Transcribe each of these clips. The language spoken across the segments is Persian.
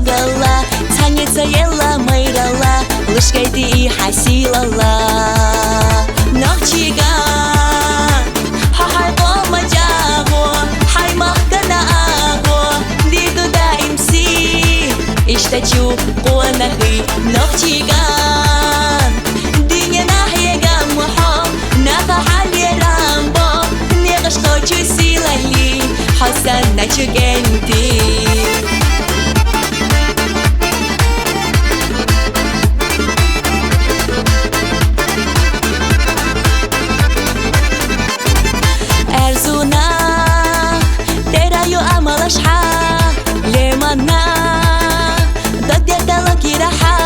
гала танец ела майрала лышкайди и хасилала нохчига хахай бома жаго хаймахтана аго диду даимси иштачу қуанахи нохчиган диня нахьегам мухо нафахали рамбо неғаш хочу силали حسن نچگندی ارزونا ترایو عملش ها لیمانا داد دلکی رها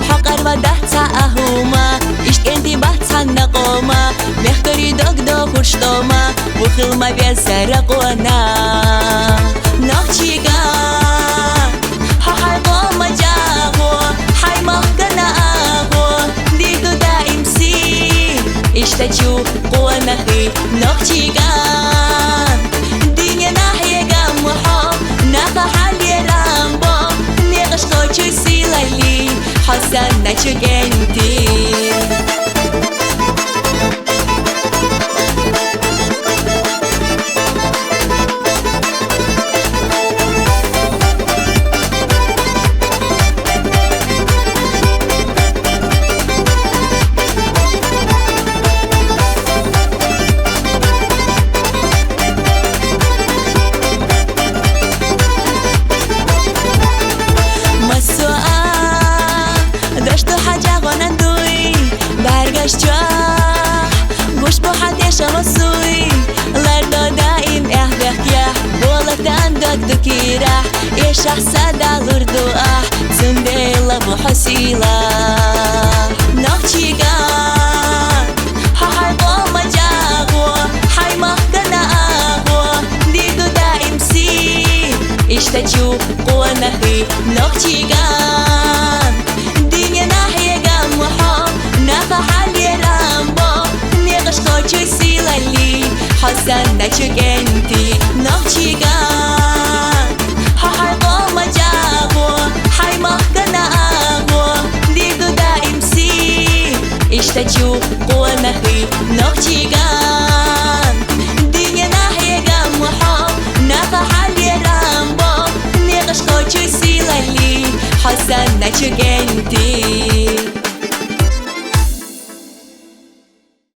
حقر و ده تعهما اشتندی بحثا نقوما مختاری داگ دا خوشتوما وخلما بيسرقونا نخشيغان هاي قوما جاغو هاي مهكنا آغو ديدو دائم سي اشتاچو قوانا خي نخشيغان دينيا ناحية غمحو نافا حالي رامبو نيغش خوچو سيلالي حسن نچو گنتي گوش با حدش مسوی لردا دایم احبخیا بولتان داد دکیره یه شخص دالور دعا زنده لب حسیلا نخچیگان های قوم جاغو های مهکنا آغو دیدو دایم سی اشتاچو قوانخی نخچیگان دینیا ناحیه گمحو نفا حالی رامبو نیغش خوچو سیلالی حسن نچو گنتی نخچیگان های قوم جاغو های مهکنا آغو دیدو دایم سی اشتاچو قوانخی نخچیگان دینیا ناحیه گمحو نفا حالی رامبو نیغش خوچو سیلالی حسن نچو گنتی